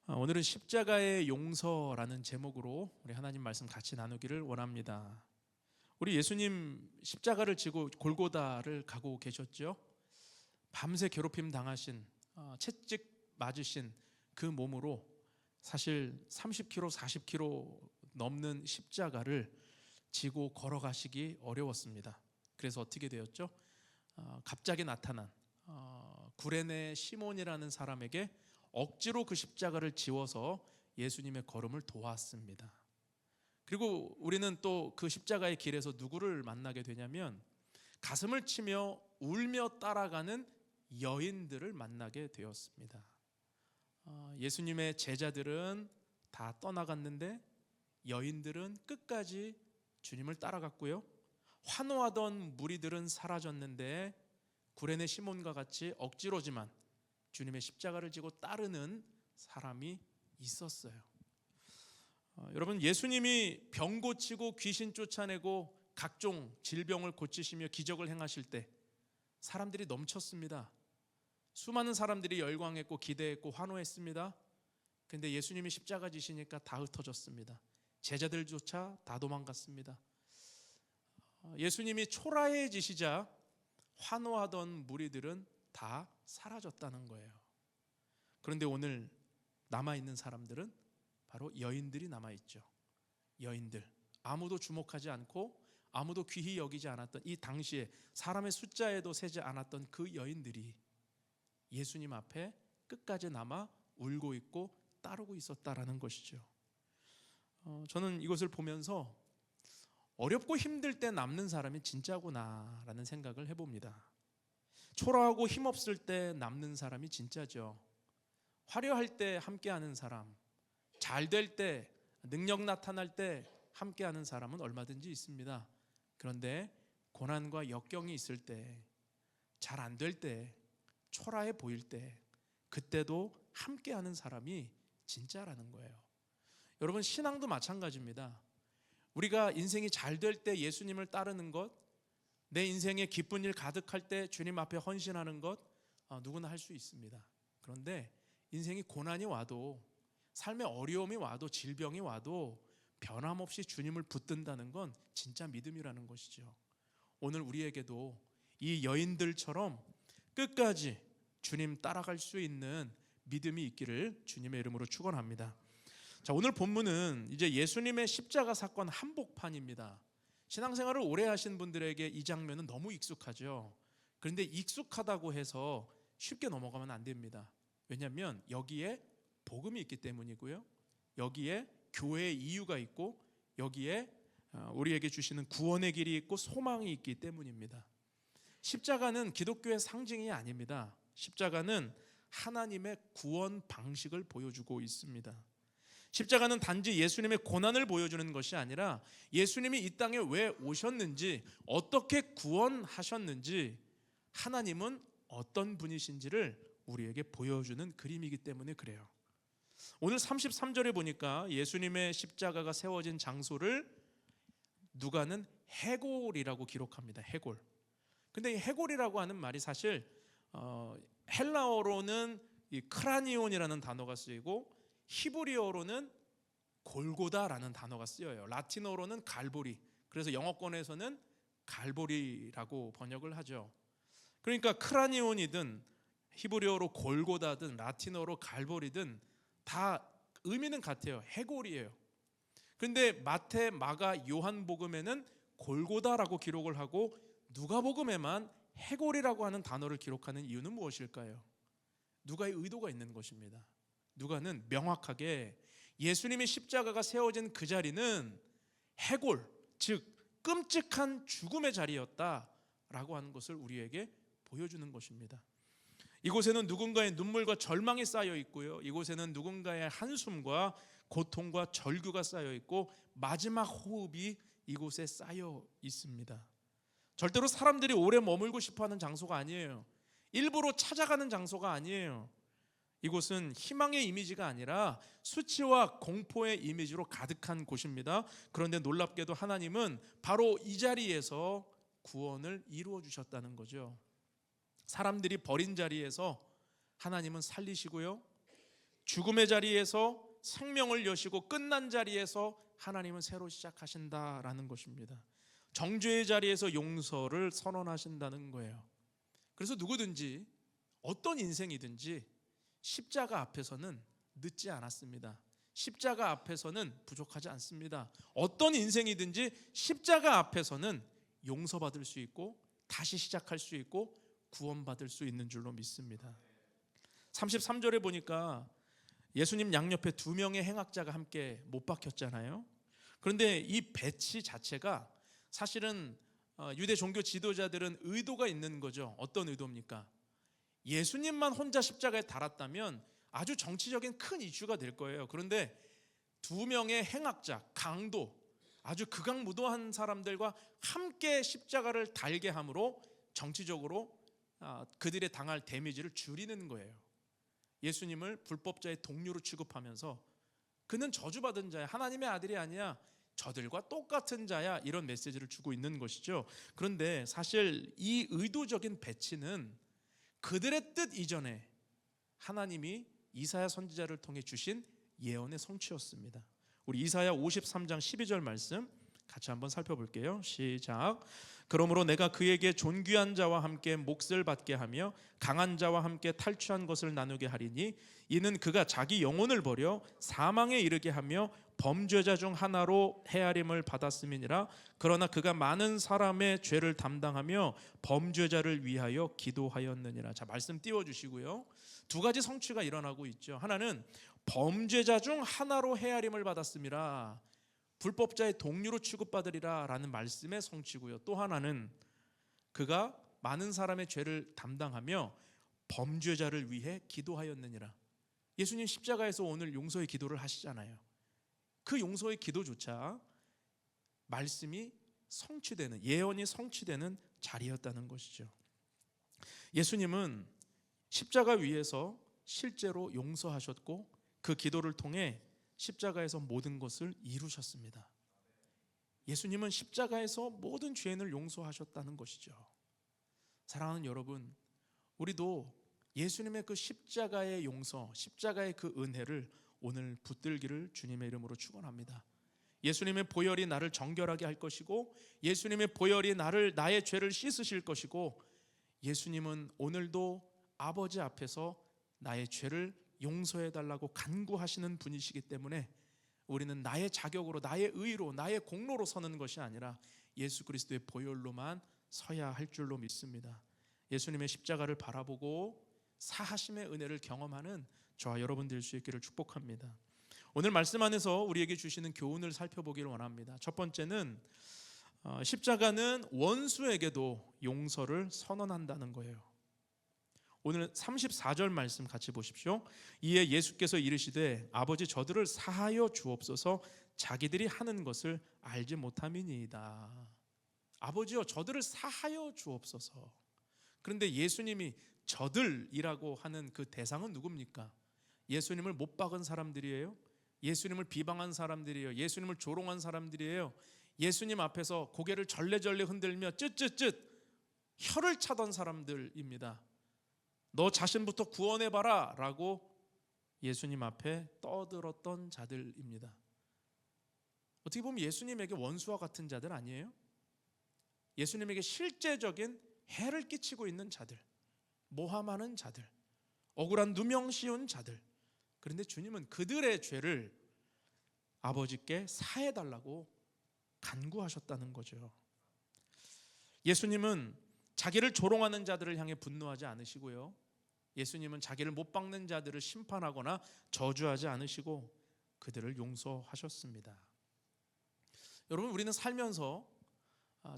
오늘은 십자가의 용서라는 제목으로 우리 하나님 말씀 같이 나누기를 원합니다. 우리 예수님 십자가를 지고 골고다를 가고 계셨죠. 밤새 괴롭힘 당하신, 채찍 맞으신 그 몸으로 사실 30km, 40km 넘는 십자가를 지고 걸어가시기 어려웠습니다. 그래서 어떻게 되었죠? 갑자기 나타난 구레네 시몬이라는 사람에게 억지로 그 십자가를 지워서 예수님의 걸음을 도왔습니다. 그리고 우리는 또 그 십자가의 길에서 누구를 만나게 되냐면 가슴을 치며 울며 따라가는 여인들을 만나게 되었습니다. 예수님의 제자들은 다 떠나갔는데 여인들은 끝까지 주님을 따라갔고요. 환호하던 무리들은 사라졌는데 구레네 시몬과 같이 억지로지만 주님의 십자가를 지고 따르는 사람이 있었어요. 여러분, 예수님이 병 고치고 귀신 쫓아내고 각종 질병을 고치시며 기적을 행하실 때 사람들이 넘쳤습니다. 수많은 사람들이 열광했고 기대했고 환호했습니다. 그런데 예수님이 십자가 지시니까 다 흩어졌습니다. 제자들조차 다 도망갔습니다. 예수님이 초라해지시자 환호하던 무리들은 다 사라졌다는 거예요. 그런데 오늘 남아있는 사람들은 바로 여인들이 남아있죠. 여인들, 아무도 주목하지 않고 아무도 귀히 여기지 않았던, 이 당시에 사람의 숫자에도 세지 않았던 그 여인들이 예수님 앞에 끝까지 남아 울고 있고 따르고 있었다라는 것이죠. 저는 이것을 보면서 어렵고 힘들 때 남는 사람이 진짜구나라는 생각을 해봅니다. 초라하고 힘없을 때 남는 사람이 진짜죠. 화려할 때 함께하는 사람, 잘 될 때, 능력 나타날 때 함께하는 사람은 얼마든지 있습니다. 그런데 고난과 역경이 있을 때, 잘 안 될 때, 초라해 보일 때, 그때도 함께하는 사람이 진짜라는 거예요. 여러분, 신앙도 마찬가지입니다. 우리가 인생이 잘 될 때 예수님을 따르는 것, 내 인생에 기쁜 일 가득할 때 주님 앞에 헌신하는 것, 누구나 할 수 있습니다. 그런데 인생이 고난이 와도, 삶의 어려움이 와도, 질병이 와도 변함없이 주님을 붙든다는 건 진짜 믿음이라는 것이죠. 오늘 우리에게도 이 여인들처럼 끝까지 주님 따라갈 수 있는 믿음이 있기를 주님의 이름으로 축원합니다. 자, 오늘 본문은 이제 예수님의 십자가 사건 한복판입니다. 신앙생활을 오래 하신 분들에게 이 장면은 너무 익숙하죠. 그런데 익숙하다고 해서 쉽게 넘어가면 안 됩니다. 왜냐하면 여기에 복음이 있기 때문이고요, 여기에 교회의 이유가 있고, 여기에 우리에게 주시는 구원의 길이 있고 소망이 있기 때문입니다. 십자가는 기독교의 상징이 아닙니다. 십자가는 하나님의 구원 방식을 보여주고 있습니다. 십자가는 단지 예수님의 고난을 보여주는 것이 아니라 예수님이 이 땅에 왜 오셨는지, 어떻게 구원하셨는지, 하나님은 어떤 분이신지를 우리에게 보여주는 그림이기 때문에 그래요. 오늘 33절에 보니까 예수님의 십자가가 세워진 장소를 누가는 해골이라고 기록합니다. 해골. 근데 이 해골이라고 하는 말이 사실 헬라어로는 이 크라니온이라는 단어가 쓰이고 히브리어로는 골고다라는 단어가 쓰여요. 라틴어로는 갈보리. 그래서 영어권에서는 갈보리라고 번역을 하죠. 그러니까 크라니온이든 히브리어로 골고다든 라틴어로 갈보리든 다 의미는 같아요. 해골이에요. 그런데 마태, 마가, 요한복음에는 골고다라고 기록을 하고 누가복음에만 해골이라고 하는 단어를 기록하는 이유는 무엇일까요? 누가의 의도가 있는 것입니다. 누가는 명확하게 예수님의 십자가가 세워진 그 자리는 해골, 즉 끔찍한 죽음의 자리였다라고 하는 것을 우리에게 보여주는 것입니다. 이곳에는 누군가의 눈물과 절망이 쌓여 있고요, 이곳에는 누군가의 한숨과 고통과 절규가 쌓여 있고 마지막 호흡이 이곳에 쌓여 있습니다. 절대로 사람들이 오래 머물고 싶어하는 장소가 아니에요. 일부러 찾아가는 장소가 아니에요. 이곳은 희망의 이미지가 아니라 수치와 공포의 이미지로 가득한 곳입니다. 그런데 놀랍게도 하나님은 바로 이 자리에서 구원을 이루어 주셨다는 거죠. 사람들이 버린 자리에서 하나님은 살리시고요, 죽음의 자리에서 생명을 여시고 끝난 자리에서 하나님은 새로 시작하신다라는 것입니다. 정죄의 자리에서 용서를 선언하신다는 거예요. 그래서 누구든지 어떤 인생이든지 십자가 앞에서는 늦지 않았습니다. 십자가 앞에서는 부족하지 않습니다. 어떤 인생이든지 십자가 앞에서는 용서받을 수 있고 다시 시작할 수 있고 구원받을 수 있는 줄로 믿습니다. 33절에 보니까 예수님 양옆에 두 명의 행악자가 함께 못 박혔잖아요. 그런데 이 배치 자체가 사실은 유대 종교 지도자들은 의도가 있는 거죠. 어떤 의도입니까? 예수님만 혼자 십자가에 달았다면 아주 정치적인 큰 이슈가 될 거예요. 그런데 두 명의 행악자, 강도, 아주 극악무도한 사람들과 함께 십자가를 달게 함으로 정치적으로 그들의 당할 데미지를 줄이는 거예요. 예수님을 불법자의 동료로 취급하면서 그는 저주받은 자야, 하나님의 아들이 아니야, 저들과 똑같은 자야, 이런 메시지를 주고 있는 것이죠. 그런데 사실 이 의도적인 배치는 그들의 뜻 이전에 하나님이 이사야 선지자를 통해 주신 예언의 성취였습니다. 우리 이사야 53장 12절 말씀 같이 한번 살펴볼게요. 시작. 그러므로 내가 그에게 존귀한 자와 함께 몫을 받게 하며 강한 자와 함께 탈취한 것을 나누게 하리니 이는 그가 자기 영혼을 버려 사망에 이르게 하며 범죄자 중 하나로 헤아림을 받았음이니라. 그러나 그가 많은 사람의 죄를 담당하며 범죄자를 위하여 기도하였느니라. 자, 말씀 띄워주시고요. 두 가지 성취가 일어나고 있죠. 하나는 범죄자 중 하나로 헤아림을 받았음이라, 불법자의 동료로 취급받으리라 라는 말씀의 성취고요. 또 하나는 그가 많은 사람의 죄를 담당하며 범죄자를 위해 기도하였느니라. 예수님 십자가에서 오늘 용서의 기도를 하시잖아요. 그 용서의 기도조차 말씀이 성취되는, 예언이 성취되는 자리였다는 것이죠. 예수님은 십자가 위에서 실제로 용서하셨고 그 기도를 통해 십자가에서 모든 것을 이루셨습니다. 예수님은 십자가에서 모든 죄인을 용서하셨다는 것이죠. 사랑하는 여러분, 우리도 예수님의 그 십자가의 용서, 십자가의 그 은혜를 오늘 붙들기를 주님의 이름으로 축원합니다. 예수님의 보혈이 나를 정결하게 할 것이고, 예수님의 보혈이 나의 죄를 씻으실 것이고, 예수님은 오늘도 아버지 앞에서 나의 죄를 용서해 달라고 간구하시는 분이시기 때문에 우리는 나의 자격으로, 나의 의로, 나의 공로로 서는 것이 아니라 예수 그리스도의 보혈로만 서야 할 줄로 믿습니다. 예수님의 십자가를 바라보고 사하심의 은혜를 경험하는 저와 여러분 될 수 있기를 축복합니다. 오늘 말씀 안에서 우리에게 주시는 교훈을 살펴보기를 원합니다. 첫 번째는 십자가는 원수에게도 용서를 선언한다는 거예요. 오늘 34절 말씀 같이 보십시오. 이에 예수께서 이르시되 아버지 저들을 사하여 주옵소서 자기들이 하는 것을 알지 못함이니이다. 아버지여 저들을 사하여 주옵소서. 그런데 예수님이 저들이라고 하는 그 대상은 누굽니까? 예수님을 못 박은 사람들이에요? 예수님을 비방한 사람들이에요? 예수님을 조롱한 사람들이에요? 예수님 앞에서 고개를 절레절레 흔들며 쯧쯧쯧 혀를 차던 사람들입니다. 너 자신부터 구원해봐라 라고 예수님 앞에 떠들었던 자들입니다. 어떻게 보면 예수님에게 원수와 같은 자들 아니에요? 예수님에게 실제적인 해를 끼치고 있는 자들, 모함하는 자들, 억울한 누명 씌운 자들. 그런데 주님은 그들의 죄를 아버지께 사해달라고 간구하셨다는 거죠. 예수님은 자기를 조롱하는 자들을 향해 분노하지 않으시고요, 예수님은 자기를 못 박는 자들을 심판하거나 저주하지 않으시고 그들을 용서하셨습니다. 여러분, 우리는 살면서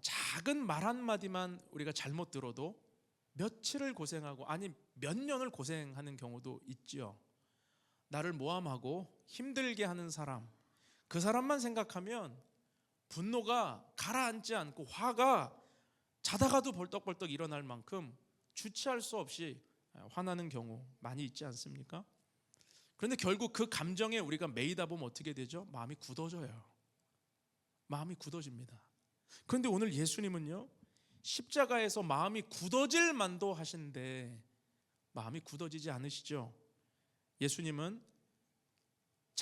작은 말 한마디만 우리가 잘못 들어도 며칠을 고생하고, 아니 몇 년을 고생하는 경우도 있지요. 나를 모함하고 힘들게 하는 사람, 그 사람만 생각하면 분노가 가라앉지 않고 화가 자다가도 벌떡벌떡 일어날 만큼 주체할 수 없이 화나는 경우 많이 있지 않습니까? 그런데 결국 그 감정에 우리가 매이다 보면 어떻게 되죠? 마음이 굳어져요. 마음이 굳어집니다. 그런데 오늘 예수님은요, 십자가에서 마음이 굳어질 만도 하신데 마음이 굳어지지 않으시죠? 예수님은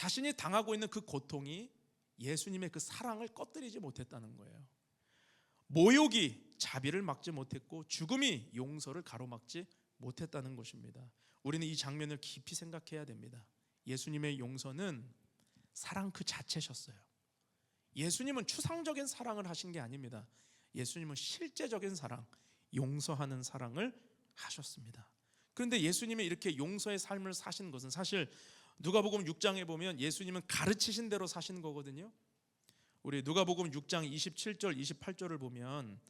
자신이 당하고 있는 그 고통이 예수님의 그 사랑을 꺼뜨리지 못했다는 거예요. 모욕이 자비를 막지 못했고 죽음이 용서를 가로막지 못했다는 것입니다. 우리는 이 장면을 깊이 생각해야 됩니다. 예수님의 용서는 사랑 그 자체셨어요. 예수님은 추상적인 사랑을 하신 게 아닙니다. 예수님은 실제적인 사랑, 용서하는 사랑을 하셨습니다. 그런데 예수님이 이렇게 용서의 삶을 사신 것은 사실 누가복음 6장에 보면 예수님은 가르치신 대로 사신 거거든요. 우리 누가복음 6장 27절 28절을 보면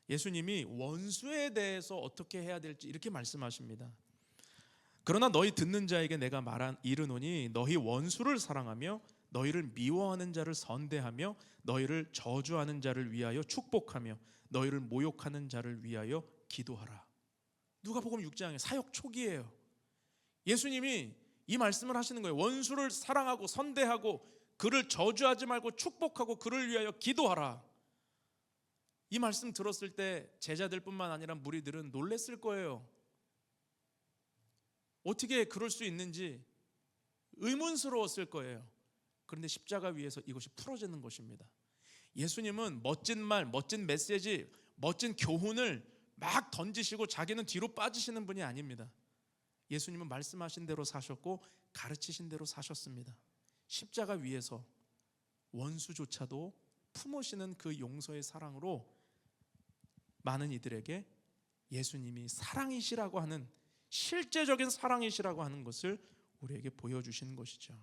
예수님이 원수에 대해서 어떻게 해야 될지 이렇게 말씀하십니다. 그러나 너희 듣는 자에게 내가 이르노니 너희 원수를 사랑하며 너희를 미워하는 자를 선대하며 너희를 저주하는 자를 위하여 축복하며 너희를 모욕하는 자를 위하여 기도하라. 누가복음 6장의 사역 초기예요. 예수님이 이 말씀을 하시는 거예요. 원수를 사랑하고 선대하고 그를 저주하지 말고 축복하고 그를 위하여 기도하라. 이 말씀 들었을 때 제자들뿐만 아니라 무리들은 놀랬을 거예요. 어떻게 그럴 수 있는지 의문스러웠을 거예요. 그런데 십자가 위에서 이것이 풀어지는 것입니다. 예수님은 멋진 말, 멋진 메시지, 멋진 교훈을 막 던지시고 자기는 뒤로 빠지시는 분이 아닙니다. 예수님은 말씀하신 대로 사셨고 가르치신 대로 사셨습니다. 십자가 위에서 원수조차도 품으시는 그 용서의 사랑으로 많은 이들에게 예수님이 사랑이시라고 하는, 실제적인 사랑이시라고 하는 것을 우리에게 보여주시는 것이죠.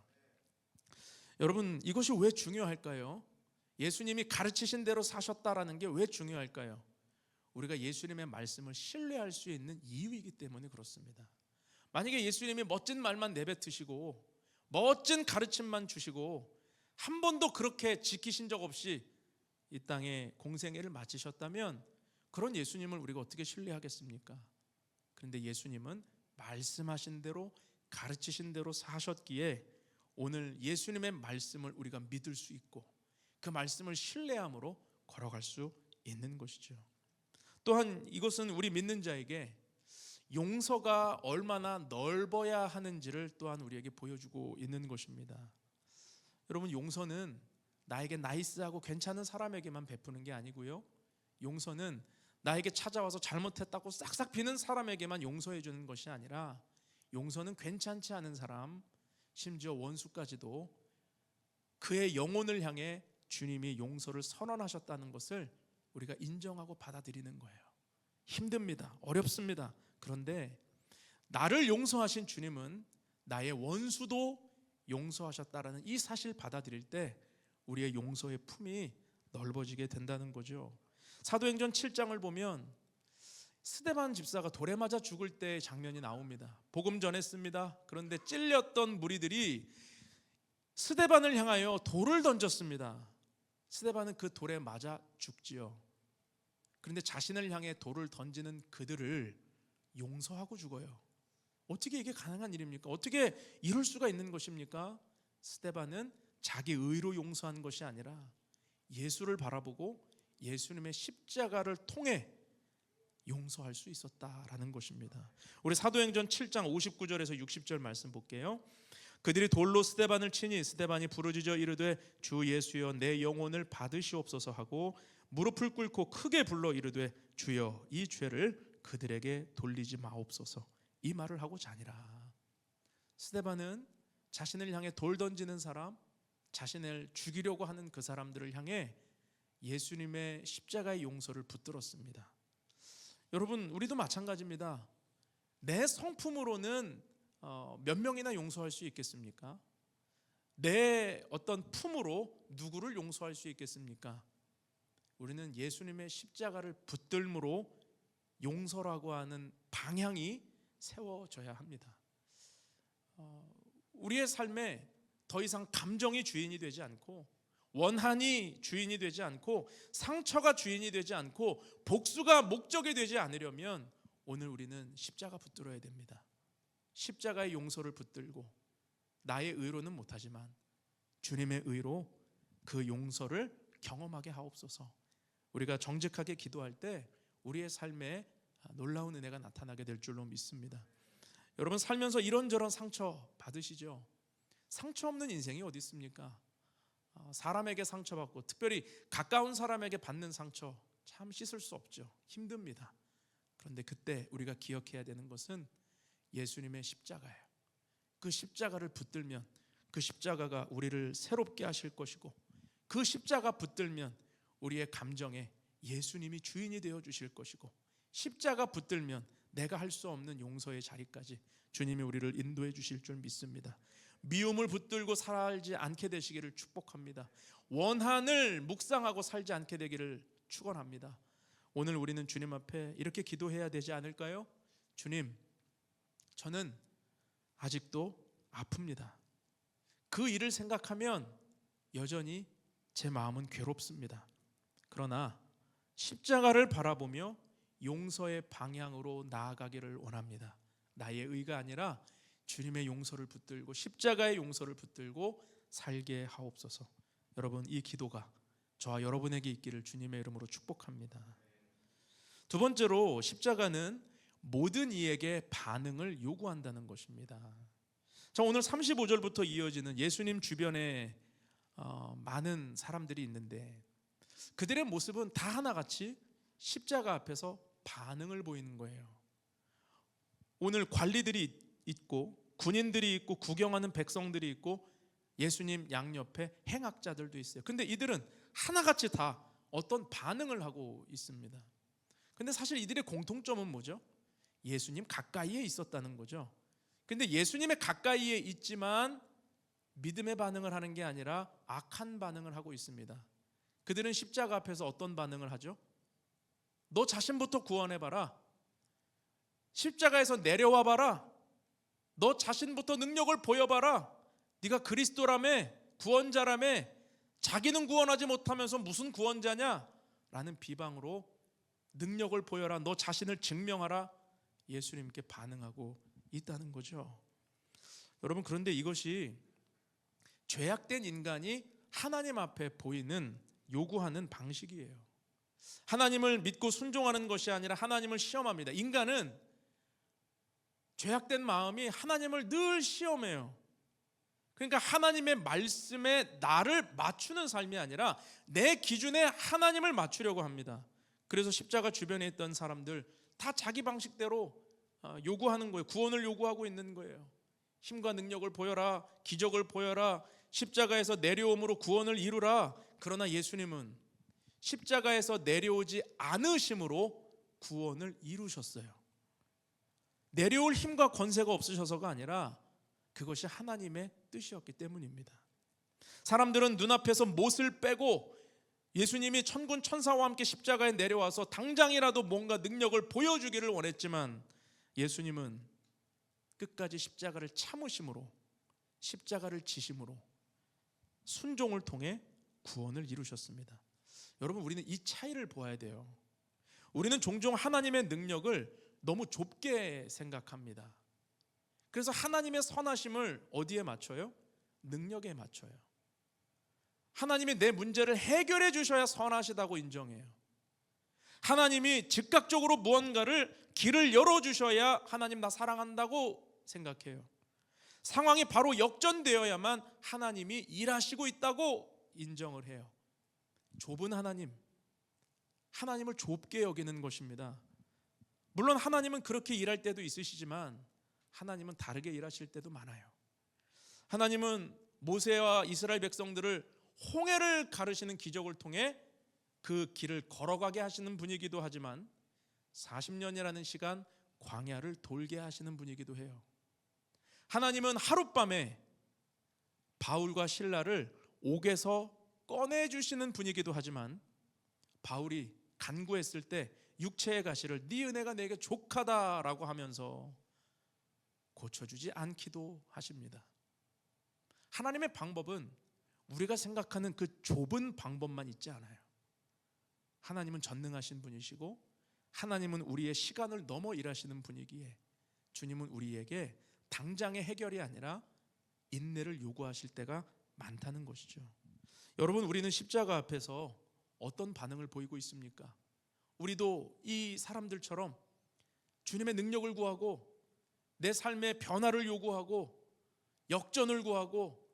여러분, 이것이 왜 중요할까요? 예수님이 가르치신 대로 사셨다라는 게 왜 중요할까요? 우리가 예수님의 말씀을 신뢰할 수 있는 이유이기 때문에 그렇습니다. 만약에 예수님이 멋진 말만 내뱉으시고 멋진 가르침만 주시고 한 번도 그렇게 지키신 적 없이 이 땅에 공생애를 마치셨다면 그런 예수님을 우리가 어떻게 신뢰하겠습니까? 그런데 예수님은 말씀하신 대로 가르치신 대로 사셨기에 오늘 예수님의 말씀을 우리가 믿을 수 있고 그 말씀을 신뢰함으로 걸어갈 수 있는 것이죠. 또한 이것은 우리 믿는 자에게 용서가 얼마나 넓어야 하는지를 또한 우리에게 보여주고 있는 것입니다. 여러분, 용서는 나에게 나이스하고 괜찮은 사람에게만 베푸는 게 아니고요, 용서는 나에게 찾아와서 잘못했다고 싹싹 비는 사람에게만 용서해 주는 것이 아니라 용서는 괜찮지 않은 사람, 심지어 원수까지도 그의 영혼을 향해 주님이 용서를 선언하셨다는 것을 우리가 인정하고 받아들이는 거예요. 힘듭니다. 어렵습니다. 그런데 나를 용서하신 주님은 나의 원수도 용서하셨다라는 이 사실 받아들일 때 우리의 용서의 품이 넓어지게 된다는 거죠. 사도행전 7장을 보면 스데반 집사가 돌에 맞아 죽을 때의 장면이 나옵니다. 복음 전했습니다. 그런데 찔렸던 무리들이 스데반을 향하여 돌을 던졌습니다. 스데반은 그 돌에 맞아 죽지요. 그런데 자신을 향해 돌을 던지는 그들을 용서하고 죽어요. 어떻게 이게 가능한 일입니까? 어떻게 이럴 수가 있는 것입니까? 스데반은 자기 의로 용서한 것이 아니라 예수를 바라보고 예수님의 십자가를 통해 용서할 수 있었다라는 것입니다. 우리 사도행전 7장 59절에서 60절 말씀 볼게요. 그들이 돌로 스데반을 치니 스데반이 부르짖어 이르되 주 예수여 내 영혼을 받으시옵소서 하고 무릎을 꿇고 크게 불러 이르되 주여 이 죄를 그들에게 돌리지 마옵소서, 이 말을 하고 자니라. 스데반은 자신을 향해 돌 던지는 사람, 자신을 죽이려고 하는 그 사람들을 향해 예수님의 십자가의 용서를 붙들었습니다. 여러분, 우리도 마찬가지입니다. 내 성품으로는 몇 명이나 용서할 수 있겠습니까? 내 어떤 품으로 누구를 용서할 수 있겠습니까? 우리는 예수님의 십자가를 붙들므로 용서라고 하는 방향이 세워져야 합니다. 우리의 삶에 더 이상 감정이 주인이 되지 않고 원한이 주인이 되지 않고 상처가 주인이 되지 않고 복수가 목적이 되지 않으려면 오늘 우리는 십자가 붙들어야 됩니다. 십자가의 용서를 붙들고 나의 의로는 못하지만 주님의 의로 그 용서를 경험하게 하옵소서. 우리가 정직하게 기도할 때 우리의 삶에 놀라운 은혜가 나타나게 될 줄로 믿습니다. 여러분, 살면서 이런저런 상처 받으시죠? 상처 없는 인생이 어디 있습니까? 사람에게 상처받고 특별히 가까운 사람에게 받는 상처 참 씻을 수 없죠. 힘듭니다. 그런데 그때 우리가 기억해야 되는 것은 예수님의 십자가예요. 그 십자가를 붙들면 그 십자가가 우리를 새롭게 하실 것이고, 그 십자가 붙들면 우리의 감정에 예수님이 주인이 되어 주실 것이고, 십자가 붙들면 내가 할 수 없는 용서의 자리까지 주님이 우리를 인도해 주실 줄 믿습니다. 미움을 붙들고 살지 않게 되시기를 축복합니다. 원한을 묵상하고 살지 않게 되기를 축원합니다. 오늘 우리는 주님 앞에 이렇게 기도해야 되지 않을까요? 주님, 저는 아직도 아픕니다. 그 일을 생각하면 여전히 제 마음은 괴롭습니다. 그러나 십자가를 바라보며 용서의 방향으로 나아가기를 원합니다. 나의 의가 아니라 주님의 용서를 붙들고 십자가의 용서를 붙들고 살게 하옵소서. 여러분, 이 기도가 저와 여러분에게 있기를 주님의 이름으로 축복합니다. 두 번째로, 십자가는 모든 이에게 반응을 요구한다는 것입니다. 자, 오늘 35절부터 이어지는 예수님 주변에 많은 사람들이 있는데 그들의 모습은 다 하나같이 십자가 앞에서 반응을 보이는 거예요. 오늘 관리들이 있고 군인들이 있고 구경하는 백성들이 있고 예수님 양옆에 행악자들도 있어요. 근데 이들은 하나같이 다 어떤 반응을 하고 있습니다. 근데 사실 이들의 공통점은 뭐죠? 예수님 가까이에 있었다는 거죠. 근데 예수님의 가까이에 있지만 믿음의 반응을 하는 게 아니라 악한 반응을 하고 있습니다. 그들은 십자가 앞에서 어떤 반응을 하죠? 너 자신부터 구원해봐라. 십자가에서 내려와봐라. 너 자신부터 능력을 보여봐라. 네가 그리스도라며, 구원자라며, 자기는 구원하지 못하면서 무슨 구원자냐? 라는 비방으로 능력을 보여라. 너 자신을 증명하라. 예수님께 반응하고 있다는 거죠. 여러분, 그런데 이것이 죄악된 인간이 하나님 앞에 보이는 요구하는 방식이에요. 하나님을 믿고 순종하는 것이 아니라 하나님을 시험합니다. 인간은 죄악된 마음이 하나님을 늘 시험해요. 그러니까 하나님의 말씀에 나를 맞추는 삶이 아니라 내 기준에 하나님을 맞추려고 합니다. 그래서 십자가 주변에 있던 사람들 다 자기 방식대로 요구하는 거예요. 구원을 요구하고 있는 거예요. 힘과 능력을 보여라. 기적을 보여라. 십자가에서 내려옴으로 구원을 이루라. 그러나 예수님은 십자가에서 내려오지 않으심으로 구원을 이루셨어요. 내려올 힘과 권세가 없으셔서가 아니라 그것이 하나님의 뜻이었기 때문입니다. 사람들은 눈앞에서 못을 빼고 예수님이 천군 천사와 함께 십자가에 내려와서 당장이라도 뭔가 능력을 보여주기를 원했지만 예수님은 끝까지 십자가를 참으심으로, 십자가를 지심으로 순종을 통해 구원을 이루셨습니다. 여러분, 우리는 이 차이를 보아야 돼요. 우리는 종종 하나님의 능력을 너무 좁게 생각합니다. 그래서 하나님의 선하심을 어디에 맞춰요? 능력에 맞춰요. 하나님이 내 문제를 해결해 주셔야 선하시다고 인정해요. 하나님이 즉각적으로 무언가를 길을 열어주셔야 하나님 나 사랑한다고 생각해요. 상황이 바로 역전되어야만 하나님이 일하시고 있다고 인정을 해요. 좁은 하나님을 좁게 여기는 것입니다. 물론 하나님은 그렇게 일할 때도 있으시지만 하나님은 다르게 일하실 때도 많아요. 하나님은 모세와 이스라엘 백성들을 홍해를 가르시는 기적을 통해 그 길을 걸어가게 하시는 분이기도 하지만 40년이라는 시간 광야를 돌게 하시는 분이기도 해요. 하나님은 하룻밤에 바울과 실라를 옥에서 꺼내주시는 분이기도 하지만 바울이 간구했을 때 육체의 가시를 네 은혜가 내게 족하다라고 하면서 고쳐주지 않기도 하십니다. 하나님의 방법은 우리가 생각하는 그 좁은 방법만 있지 않아요. 하나님은 전능하신 분이시고 하나님은 우리의 시간을 넘어 일하시는 분이기에 주님은 우리에게 당장의 해결이 아니라 인내를 요구하실 때가 많다는 것이죠. 여러분, 우리는 십자가 앞에서 어떤 반응을 보이고 있습니까? 우리도 이 사람들처럼 주님의 능력을 구하고 내 삶의 변화를 요구하고 역전을 구하고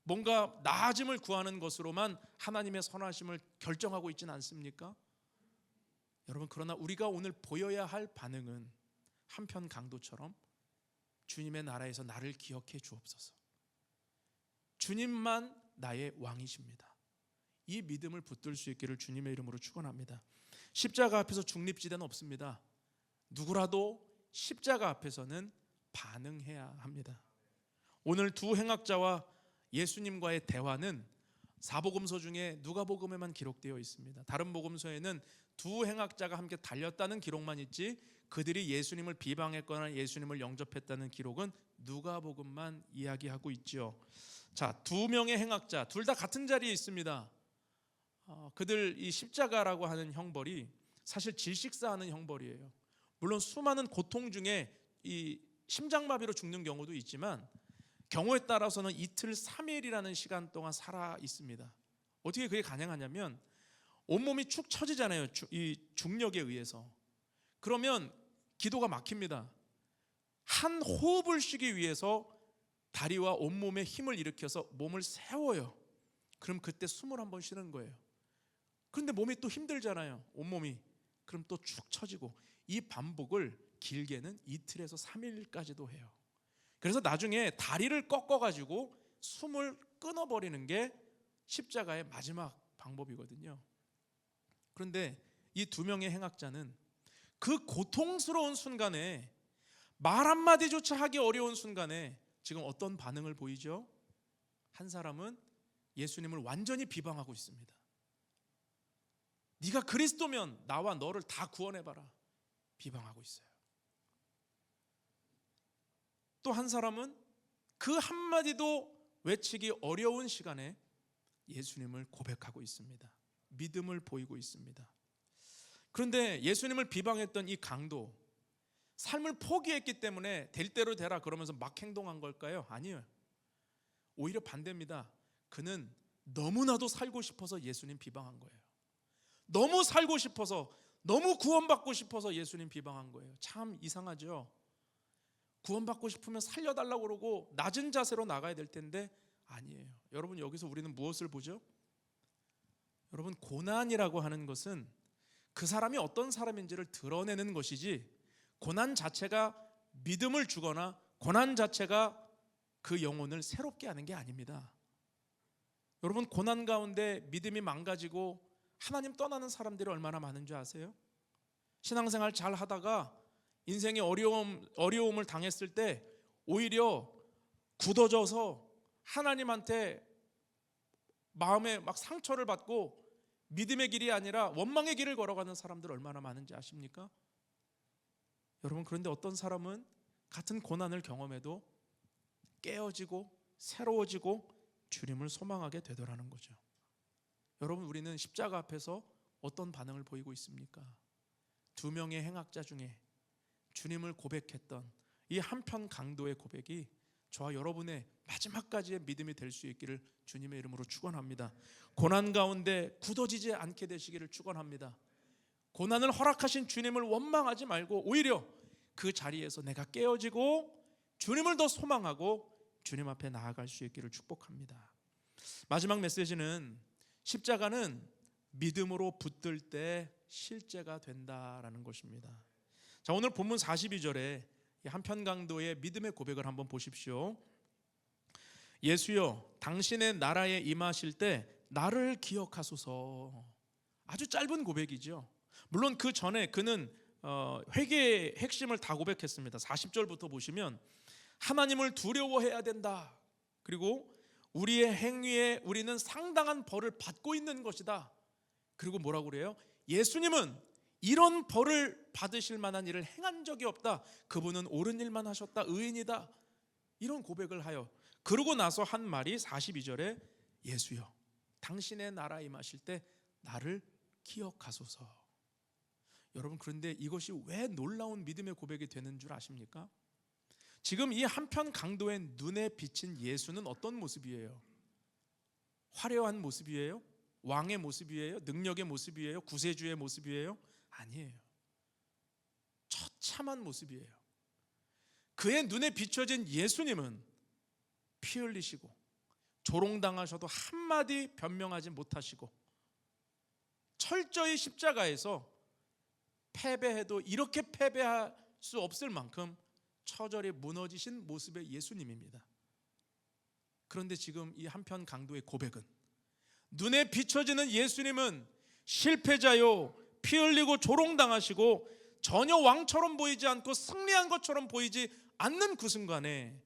뭔가 나아짐을 구하는 것으로만 하나님의 선하심을 결정하고 있지는 않습니까? 여러분, 그러나 우리가 오늘 보여야 할 반응은 한편 강도처럼 주님의 나라에서 나를 기억해 주옵소서, 주님만 나의 왕이십니다, 이 믿음을 붙들 수 있기를 주님의 이름으로 축원합니다. 십자가 앞에서 중립지대는 없습니다. 누구라도 십자가 앞에서는 반응해야 합니다. 오늘 두 행악자와 예수님과의 대화는 사복음서 중에 누가복음에만 기록되어 있습니다. 다른 복음서에는 두 행악자가 함께 달렸다는 기록만 있지 그들이 예수님을 비방했거나 예수님을 영접했다는 기록은 누가복음만 이야기하고 있죠. 자, 두 명의 행악자 둘 다 같은 자리에 있습니다. 그들 이 십자가라고 하는 형벌이 사실 질식사하는 형벌이에요. 물론 수많은 고통 중에 이 심장마비로 죽는 경우도 있지만 경우에 따라서는 이틀 3일이라는 시간 동안 살아 있습니다. 어떻게 그게 가능하냐면 온몸이 축 처지잖아요, 이 중력에 의해서. 그러면 기도가 막힙니다. 한 호흡을 쉬기 위해서 다리와 온몸에 힘을 일으켜서 몸을 세워요. 그럼 그때 숨을 한번 쉬는 거예요. 그런데 몸이 또 힘들잖아요, 온몸이. 그럼 또 축 처지고, 이 반복을 길게는 이틀에서 3일까지도 해요. 그래서 나중에 다리를 꺾어가지고 숨을 끊어버리는 게 십자가의 마지막 방법이거든요. 그런데 이 두 명의 행악자는 그 고통스러운 순간에, 말 한마디조차 하기 어려운 순간에 지금 어떤 반응을 보이죠? 한 사람은 예수님을 완전히 비방하고 있습니다. 네가 그리스도면 나와 너를 다 구원해봐라, 비방하고 있어요. 또 한 사람은 그 한마디도 외치기 어려운 시간에 예수님을 고백하고 있습니다. 믿음을 보이고 있습니다. 그런데 예수님을 비방했던 이 강도, 삶을 포기했기 때문에 될 대로 되라 그러면서 막 행동한 걸까요? 아니에요. 오히려 반대입니다. 그는 너무나도 살고 싶어서 예수님 비방한 거예요. 너무 살고 싶어서, 너무 구원받고 싶어서 예수님 비방한 거예요. 참 이상하죠? 구원받고 싶으면 살려달라고 그러고 낮은 자세로 나가야 될 텐데 아니에요. 여러분, 여기서 우리는 무엇을 보죠? 여러분, 고난이라고 하는 것은 그 사람이 어떤 사람인지를 드러내는 것이지, 고난 자체가 믿음을 주거나 고난 자체가 그 영혼을 새롭게 하는 게 아닙니다. 여러분, 고난 가운데 믿음이 망가지고 하나님 떠나는 사람들이 얼마나 많은 줄 아세요? 신앙생활 잘 하다가 인생의 어려움을 당했을 때 오히려 굳어져서 하나님한테 마음에 막 상처를 받고 믿음의 길이 아니라 원망의 길을 걸어가는 사람들 얼마나 많은지 아십니까? 여러분, 그런데 어떤 사람은 같은 고난을 경험해도 깨어지고 새로워지고 주님을 소망하게 되더라는 거죠. 여러분, 우리는 십자가 앞에서 어떤 반응을 보이고 있습니까? 두 명의 행악자 중에 주님을 고백했던 이 한편 강도의 고백이 저와 여러분의 마지막까지의 믿음이 될 수 있기를 주님의 이름으로 축원합니다. 고난 가운데 굳어지지 않게 되시기를 축원합니다. 고난을 허락하신 주님을 원망하지 말고 오히려 그 자리에서 내가 깨어지고 주님을 더 소망하고 주님 앞에 나아갈 수 있기를 축복합니다. 마지막 메시지는 십자가는 믿음으로 붙들 때 실제가 된다라는 것입니다. 자, 오늘 본문 42절에 한편 강도의 믿음의 고백을 한번 보십시오. 예수여, 당신의 나라에 임하실 때 나를 기억하소서. 아주 짧은 고백이죠. 물론 그 전에 그는 회개의 핵심을 다 고백했습니다. 40절부터 보시면 하나님을 두려워해야 된다, 그리고 우리의 행위에 우리는 상당한 벌을 받고 있는 것이다, 그리고 뭐라고 그래요? 예수님은 이런 벌을 받으실 만한 일을 행한 적이 없다, 그분은 옳은 일만 하셨다, 의인이다, 이런 고백을 하여 그러고 나서 한 말이 42절에 예수여, 당신의 나라에 임하실 때 나를 기억하소서. 여러분, 그런데 이것이 왜 놀라운 믿음의 고백이 되는 줄 아십니까? 지금 이 한편 강도의 눈에 비친 예수는 어떤 모습이에요? 화려한 모습이에요? 왕의 모습이에요? 능력의 모습이에요? 구세주의 모습이에요? 아니에요. 처참한 모습이에요. 그의 눈에 비춰진 예수님은 피 흘리시고 조롱당하셔도 한마디 변명하지 못하시고 철저히 십자가에서 패배해도 이렇게 패배할 수 없을 만큼 처절히 무너지신 모습의 예수님입니다. 그런데 지금 이 한편 강도의 고백은, 눈에 비춰지는 예수님은 실패자요, 피 흘리고 조롱당하시고 전혀 왕처럼 보이지 않고 승리한 것처럼 보이지 않는 그 순간에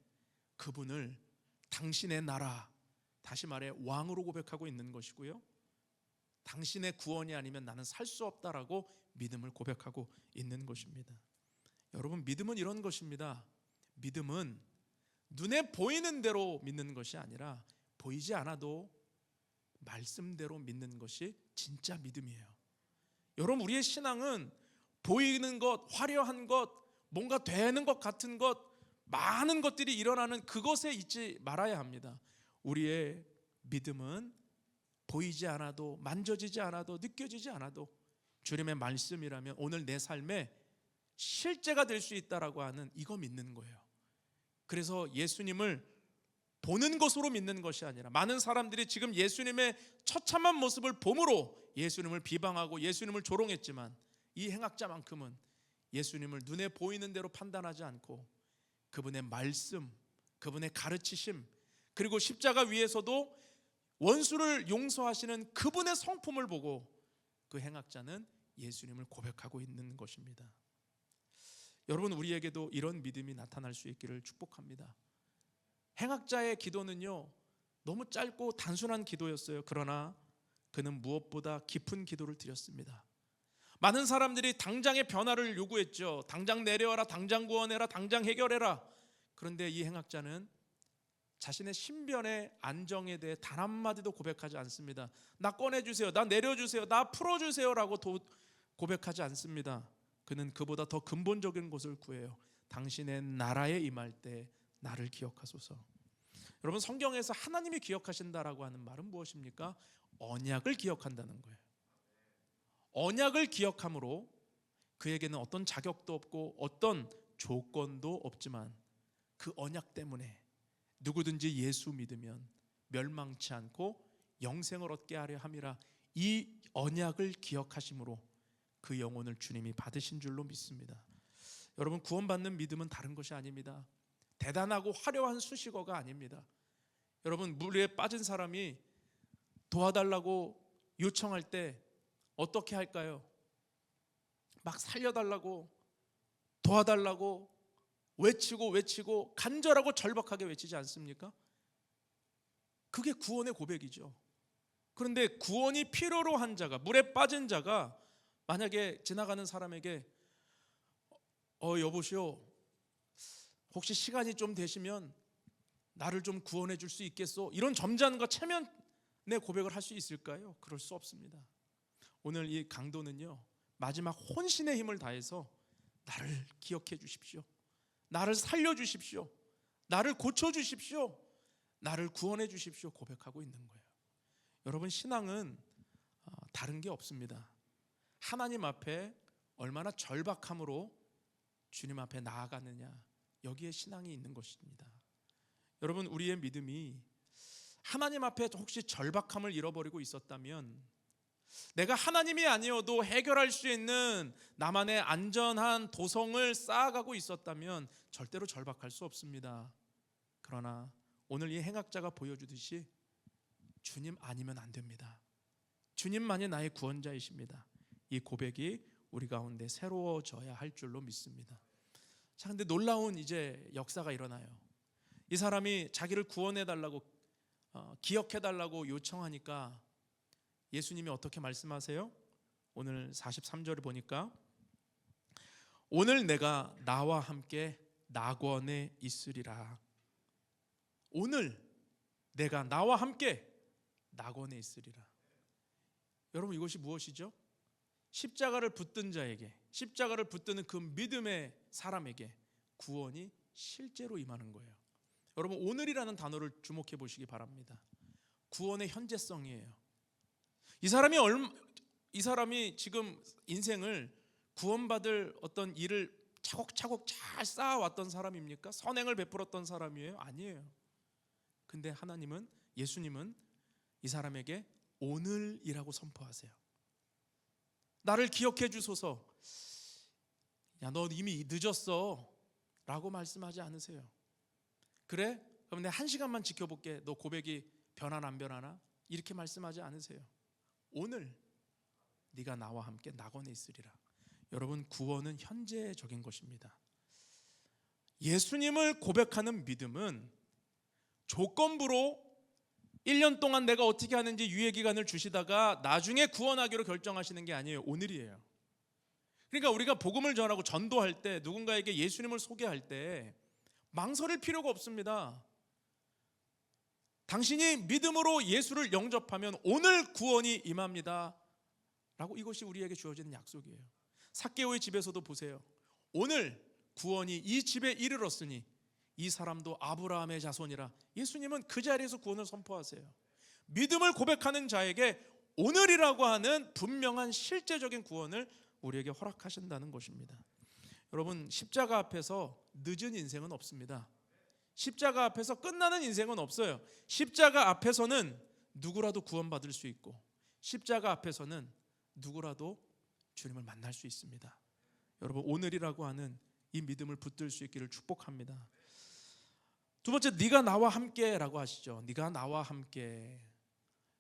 그분을 당신의 나라, 다시 말해 왕으로 고백하고 있는 것이고요, 당신의 구원이 아니면 나는 살 수 없다라고 믿음을 고백하고 있는 것입니다. 여러분, 믿음은 이런 것입니다. 믿음은 눈에 보이는 대로 믿는 것이 아니라 보이지 않아도 말씀대로 믿는 것이 진짜 믿음이에요. 여러분, 우리의 신앙은 보이는 것, 화려한 것, 뭔가 되는 것 같은 것, 많은 것들이 일어나는 그것에 있지 말아야 합니다. 우리의 믿음은 보이지 않아도, 만져지지 않아도, 느껴지지 않아도 주님의 말씀이라면 오늘 내 삶에 실제가 될 수 있다라고 하는 이거 믿는 거예요. 그래서 예수님을 보는 것으로 믿는 것이 아니라, 많은 사람들이 지금 예수님의 처참한 모습을 봄으로 예수님을 비방하고 예수님을 조롱했지만, 이 행악자만큼은 예수님을 눈에 보이는 대로 판단하지 않고 그분의 말씀, 그분의 가르치심, 그리고 십자가 위에서도 원수를 용서하시는 그분의 성품을 보고 그 행악자는 예수님을 고백하고 있는 것입니다. 여러분, 우리에게도 이런 믿음이 나타날 수 있기를 축복합니다. 행악자의 기도는요, 너무 짧고 단순한 기도였어요. 그러나 그는 무엇보다 깊은 기도를 드렸습니다. 많은 사람들이 당장의 변화를 요구했죠. 당장 내려와라, 당장 구원해라, 당장 해결해라. 그런데 이 행악자는 자신의 신변의 안정에 대해 단 한마디도 고백하지 않습니다. 나 꺼내주세요, 나 내려주세요, 나 풀어주세요 라고 고백하지 않습니다. 그는 그보다 더 근본적인 것을 구해요. 당신의 나라에 임할 때 나를 기억하소서. 여러분, 성경에서 하나님이 기억하신다라고 하는 말은 무엇입니까? 언약을 기억한다는 거예요. 언약을 기억함으로 그에게는 어떤 자격도 없고 어떤 조건도 없지만 그 언약 때문에 누구든지 예수 믿으면 멸망치 않고 영생을 얻게 하려 함이라. 이 언약을 기억하심으로 그 영혼을 주님이 받으신 줄로 믿습니다. 여러분, 구원받는 믿음은 다른 것이 아닙니다. 대단하고 화려한 수식어가 아닙니다. 여러분, 물에 빠진 사람이 도와달라고 요청할 때 어떻게 할까요? 막 살려달라고, 도와달라고 외치고 간절하고 절박하게 외치지 않습니까? 그게 구원의 고백이죠. 그런데 구원이 필요로 한 자가, 물에 빠진 자가 만약에 지나가는 사람에게 여보시오, 혹시 시간이 좀 되시면 나를 좀 구원해 줄 수 있겠소? 이런 점잖과 체면의 고백을 할 수 있을까요? 그럴 수 없습니다. 오늘 이 강도는요, 마지막 혼신의 힘을 다해서 나를 기억해 주십시오, 나를 살려 주십시오, 나를 고쳐 주십시오, 나를 구원해 주십시오 고백하고 있는 거예요. 여러분, 신앙은 다른 게 없습니다. 하나님 앞에 얼마나 절박함으로 주님 앞에 나아가느냐, 여기에 신앙이 있는 것입니다. 여러분, 우리의 믿음이 하나님 앞에 혹시 절박함을 잃어버리고 있었다면, 내가 하나님이 아니어도 해결할 수 있는 나만의 안전한 도성을 쌓아가고 있었다면 절대로 절박할 수 없습니다. 그러나 오늘 이 행악자가 보여주듯이 주님 아니면 안 됩니다. 주님만이 나의 구원자이십니다. 이 고백이 우리 가운데 새로워져야 할 줄로 믿습니다. 자, 근데 놀라운 이제 역사가 일어나요. 이 사람이 자기를 구원해달라고 기억해달라고 요청하니까 예수님이 어떻게 말씀하세요? 오늘 43절을 보니까 오늘 내가 나와 함께 낙원에 있으리라. 오늘 내가 나와 함께 낙원에 있으리라. 여러분, 이것이 무엇이죠? 십자가를 붙든 자에게, 십자가를 붙드는 그 믿음의 사람에게 구원이 실제로 임하는 거예요. 여러분, 오늘이라는 단어를 주목해 보시기 바랍니다. 구원의 현재성이에요. 이 사람이 지금 인생을 구원받을 어떤 일을 차곡차곡 잘 쌓아왔던 사람입니까? 선행을 베풀었던 사람이에요? 아니에요. 근데 하나님은, 예수님은 이 사람에게 오늘이라고 선포하세요. 나를 기억해 주소서. 야, 너 이미 늦었어 라고 말씀하지 않으세요. 그래? 그럼 내가 1시간만 지켜볼게. 너 고백이 변하나 안 변하나? 이렇게 말씀하지 않으세요. 오늘 네가 나와 함께 낙원에 있으리라. 여러분, 구원은 현재적인 것입니다. 예수님을 고백하는 믿음은 조건부로 1년 동안 내가 어떻게 하는지 유예기간을 주시다가 나중에 구원하기로 결정하시는 게 아니에요. 오늘이에요. 그러니까 우리가 복음을 전하고 전도할 때, 누군가에게 예수님을 소개할 때 망설일 필요가 없습니다. 당신이 믿음으로 예수를 영접하면 오늘 구원이 임합니다 라고, 이것이 우리에게 주어지는 약속이에요. 삭개오의 집에서도 보세요. 오늘 구원이 이 집에 이르렀으니 이 사람도 아브라함의 자손이라. 예수님은 그 자리에서 구원을 선포하세요. 믿음을 고백하는 자에게 오늘이라고 하는 분명한 실제적인 구원을 우리에게 허락하신다는 것입니다. 여러분, 십자가 앞에서 늦은 인생은 없습니다. 십자가 앞에서 끝나는 인생은 없어요. 십자가 앞에서는 누구라도 구원받을 수 있고, 십자가 앞에서는 누구라도 주님을 만날 수 있습니다. 여러분, 오늘이라고 하는 이 믿음을 붙들 수 있기를 축복합니다. 두 번째, 네가 나와 함께라고 하시죠. 네가 나와 함께.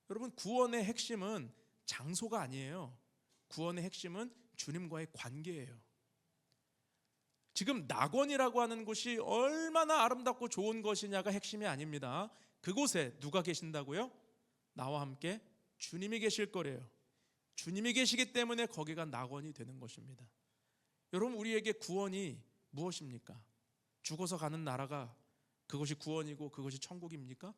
여러분, 구원의 핵심은 장소가 아니에요. 구원의 핵심은 주님과의 관계예요. 지금 낙원이라고 하는 곳이 얼마나 아름답고 좋은 것이냐가 핵심이 아닙니다. 그곳에 누가 계신다고요? 나와 함께 주님이 계실 거래요. 주님이 계시기 때문에 거기가 낙원이 되는 것입니다. 여러분, 우리에게 구원이 무엇입니까? 죽어서 가는 나라가 그것이 구원이고 그것이 천국입니까?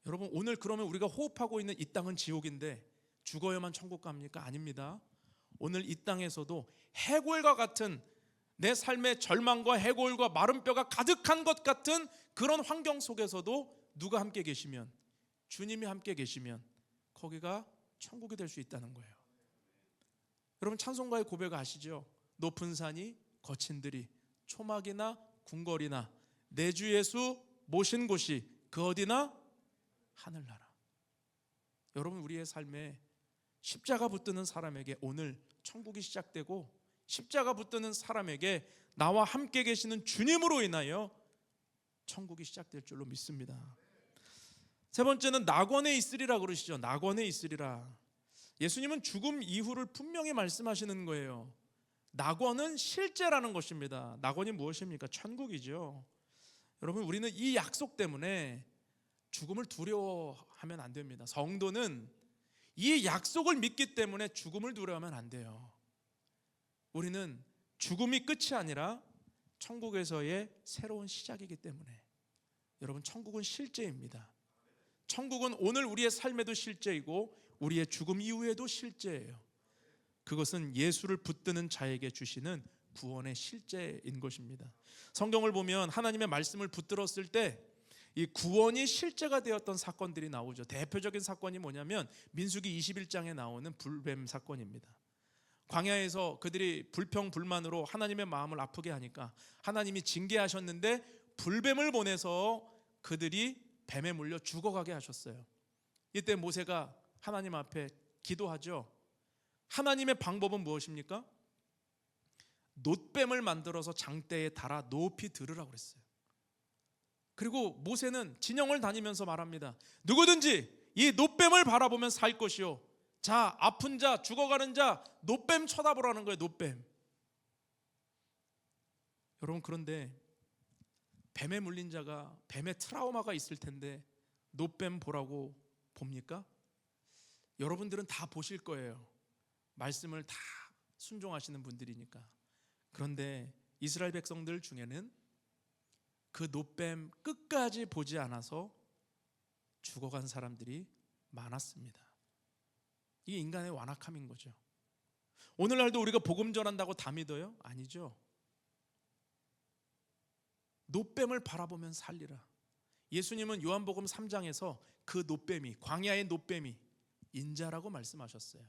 여러분, 오늘 그러면 우리가 호흡하고 있는 이 땅은 지옥인데 죽어야만 천국 갑니까? 아닙니다. 오늘 이 땅에서도 해골과 같은, 내 삶의 절망과 해골과 마른 뼈가 가득한 것 같은 그런 환경 속에서도 누가 함께 계시면, 주님이 함께 계시면 거기가 천국이 될 수 있다는 거예요. 여러분, 찬송가의 고백 아시죠? 높은 산이 거친 들이 초막이나 궁궐이나 내 주 예수 모신 곳이 그 어디나 하늘나라. 여러분, 우리의 삶에 십자가 붙드는 사람에게 오늘 천국이 시작되고, 십자가 붙드는 사람에게 나와 함께 계시는 주님으로 인하여 천국이 시작될 줄로 믿습니다. 세 번째는 낙원에 있으리라 그러시죠. 낙원에 있으리라. 예수님은 죽음 이후를 분명히 말씀하시는 거예요. 낙원은 실제라는 것입니다. 낙원이 무엇입니까? 천국이죠. 여러분, 우리는 이 약속 때문에 죽음을 두려워하면 안 됩니다. 성도는 이 약속을 믿기 때문에 죽음을 두려워하면 안 돼요. 우리는 죽음이 끝이 아니라 천국에서의 새로운 시작이기 때문에, 여러분, 천국은 실제입니다. 천국은 오늘 우리의 삶에도 실제이고 우리의 죽음 이후에도 실제예요. 그것은 예수를 붙드는 자에게 주시는 구원의 실제인 것입니다. 성경을 보면 하나님의 말씀을 붙들었을 때 이 구원이 실제가 되었던 사건들이 나오죠. 대표적인 사건이 뭐냐면 민수기 21장에 나오는 불뱀 사건입니다. 광야에서 그들이 불평불만으로 하나님의 마음을 아프게 하니까 하나님이 징계하셨는데 불뱀을 보내서 그들이 뱀에 물려 죽어가게 하셨어요. 이때 모세가 하나님 앞에 기도하죠. 하나님의 방법은 무엇입니까? 놋뱀을 만들어서 장대에 달아 높이 들으라고 그랬어요. 그리고 모세는 진영을 다니면서 말합니다. 누구든지 이 놋뱀을 바라보면 살 것이요, 자, 아픈 자, 죽어가는 자, 놋뱀 쳐다보라는 거예요. 놋뱀. 여러분, 그런데 뱀에 물린 자가 뱀의 트라우마가 있을 텐데 놋뱀 보라고 봅니까? 여러분들은 다 보실 거예요. 말씀을 다 순종하시는 분들이니까. 그런데 이스라엘 백성들 중에는 그 놋뱀 끝까지 보지 않아서 죽어간 사람들이 많았습니다. 이게 인간의 완악함인 거죠. 오늘날도 우리가 복음 전한다고 다 믿어요? 아니죠. 놋뱀을 바라보면 살리라. 예수님은 요한복음 3장에서 그 놋뱀이, 광야의 놋뱀이 인자라고 말씀하셨어요.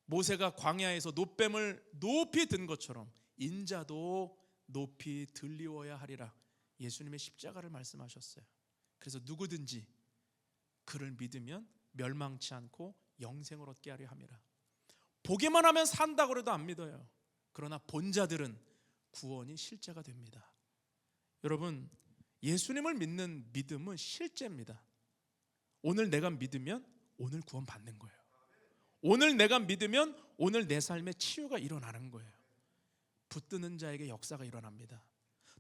모세가 광야에서 놋뱀을 높이 든 것처럼 인자도 높이 들리워야 하리라. 예수님의 십자가를 말씀하셨어요. 그래서 누구든지 그를 믿으면 멸망치 않고 영생을 얻게 하려 함이라. 보기만 하면 산다고 해도 안 믿어요. 그러나 본 자들은 구원이 실제가 됩니다. 여러분, 예수님을 믿는 믿음은 실제입니다. 오늘 내가 믿으면 오늘 구원 받는 거예요. 오늘 내가 믿으면 오늘 내 삶에 치유가 일어나는 거예요. 붙드는 자에게 역사가 일어납니다.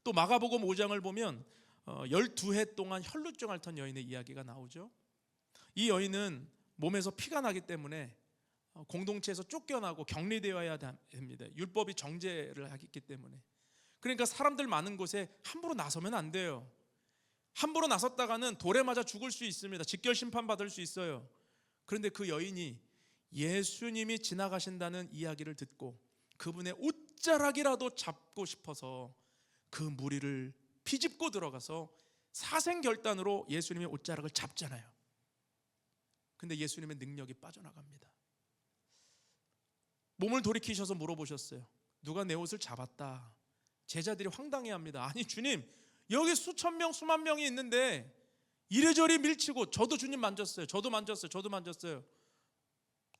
또 마가복음 5장을 보면 12해 동안 혈루증 앓던 여인의 이야기가 나오죠. 이 여인은 몸에서 피가 나기 때문에 공동체에서 쫓겨나고 격리되어야 됩니다. 율법이 정죄를 하기 때문에. 그러니까 사람들 많은 곳에 함부로 나서면 안 돼요. 함부로 나섰다가는 돌에 맞아 죽을 수 있습니다. 직결 심판 받을 수 있어요. 그런데 그 여인이 예수님이 지나가신다는 이야기를 듣고 그분의 옷자락이라도 잡고 싶어서 그 무리를 비집고 들어가서 사생결단으로 예수님의 옷자락을 잡잖아요. 근데 예수님의 능력이 빠져나갑니다. 몸을 돌이키셔서 물어보셨어요. 누가 내 옷을 잡았다. 제자들이 황당해합니다. 아니 주님, 여기 수천 명 수만 명이 있는데 이래저래 밀치고 저도 주님 만졌어요. 저도 만졌어요.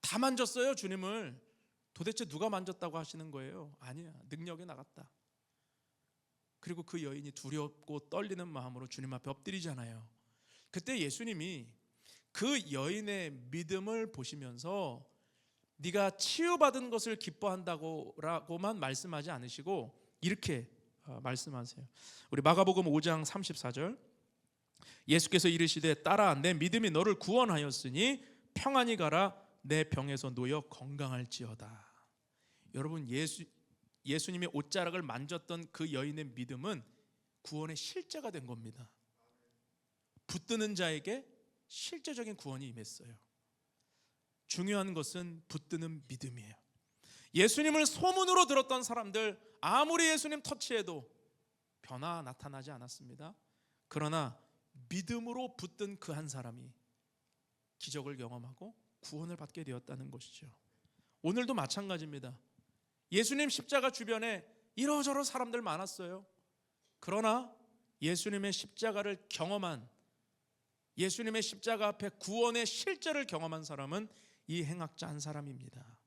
다 만졌어요 주님을. 도대체 누가 만졌다고 하시는 거예요? 아니야, 능력이 나갔다. 그리고 그 여인이 두렵고 떨리는 마음으로 주님 앞에 엎드리잖아요. 그때 예수님이 그 여인의 믿음을 보시면서 네가 치유받은 것을 기뻐한다고만 말씀하지 않으시고 이렇게 말씀하세요. 우리 마가복음 5장 34절, 예수께서 이르시되 따라 내 믿음이 너를 구원하였으니 평안히 가라, 내 병에서 놓여 건강할지어다. 여러분, 예수님의 옷자락을 만졌던 그 여인의 믿음은 구원의 실제가 된 겁니다. 붙드는 자에게 실제적인 구원이 임했어요. 중요한 것은 붙드는 믿음이에요. 예수님을 소문으로 들었던 사람들 아무리 예수님 터치해도 변화 나타나지 않았습니다. 그러나 믿음으로 붙든 그 한 사람이 기적을 경험하고 구원을 받게 되었다는 것이죠. 오늘도 마찬가지입니다. 예수님 십자가 주변에 이러저러 사람들 많았어요. 그러나 예수님의 십자가를 경험한, 예수님의 십자가 앞에 구원의 실제를 경험한 사람은 이 행악자 한 사람입니다.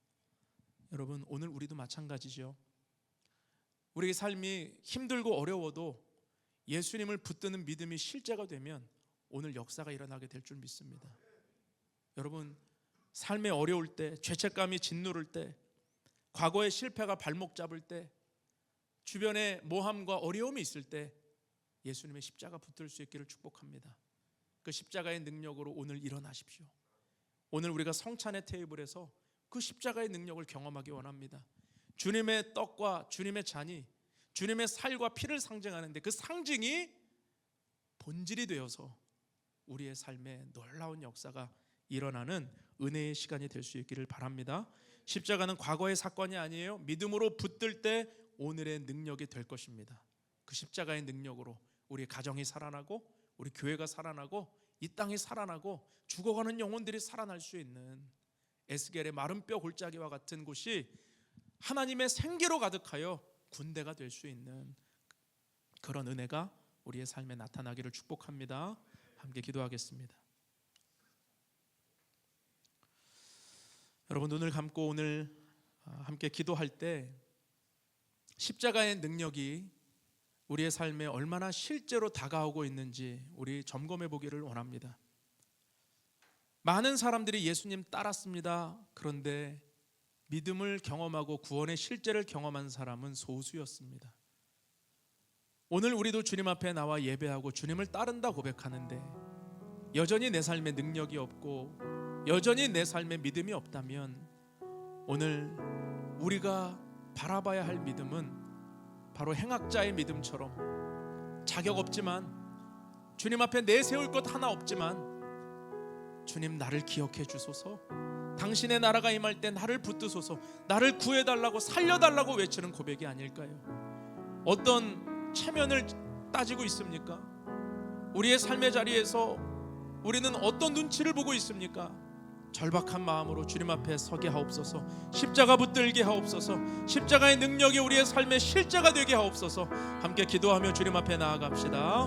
여러분, 오늘 우리도 마찬가지죠. 우리의 삶이 힘들고 어려워도 예수님을 붙드는 믿음이 실제가 되면 오늘 역사가 일어나게 될 줄 믿습니다. 여러분, 삶에 어려울 때, 죄책감이 짓누를 때, 과거의 실패가 발목 잡을 때, 주변에 모함과 어려움이 있을 때 예수님의 십자가 붙들 수 있기를 축복합니다. 그 십자가의 능력으로 오늘 일어나십시오. 오늘 우리가 성찬의 테이블에서 그 십자가의 능력을 경험하기 원합니다. 주님의 떡과 주님의 잔이 주님의 살과 피를 상징하는데 그 상징이 본질이 되어서 우리의 삶에 놀라운 역사가 일어나는 은혜의 시간이 될 수 있기를 바랍니다. 십자가는 과거의 사건이 아니에요. 믿음으로 붙들 때 오늘의 능력이 될 것입니다. 그 십자가의 능력으로 우리 가정이 살아나고 우리 교회가 살아나고 이 땅이 살아나고 죽어가는 영혼들이 살아날 수 있는 에스겔의 마른 뼈 골짜기와 같은 곳이 하나님의 생기로 가득하여 군대가 될 수 있는 그런 은혜가 우리의 삶에 나타나기를 축복합니다. 함께 기도하겠습니다. 여러분, 눈을 감고 오늘 함께 기도할 때 십자가의 능력이 우리의 삶에 얼마나 실제로 다가오고 있는지 우리 점검해 보기를 원합니다. 많은 사람들이 예수님 따랐습니다. 그런데 믿음을 경험하고 구원의 실제를 경험한 사람은 소수였습니다. 오늘 우리도 주님 앞에 나와 예배하고 주님을 따른다 고백하는데 여전히 내 삶에 능력이 없고 여전히 내 삶에 믿음이 없다면 오늘 우리가 바라봐야 할 믿음은 바로 행악자의 믿음처럼 자격 없지만 주님 앞에 내세울 것 하나 없지만 주님, 나를 기억해 주소서, 당신의 나라가 임할 때 나를 붙드소서, 나를 구해달라고 살려달라고 외치는 고백이 아닐까요? 어떤 체면을 따지고 있습니까? 우리의 삶의 자리에서 우리는 어떤 눈치를 보고 있습니까? 절박한 마음으로 주님 앞에 서게 하옵소서, 십자가 붙들게 하옵소서, 십자가의 능력이 우리의 삶의 실제가 되게 하옵소서. 함께 기도하며 주님 앞에 나아갑시다.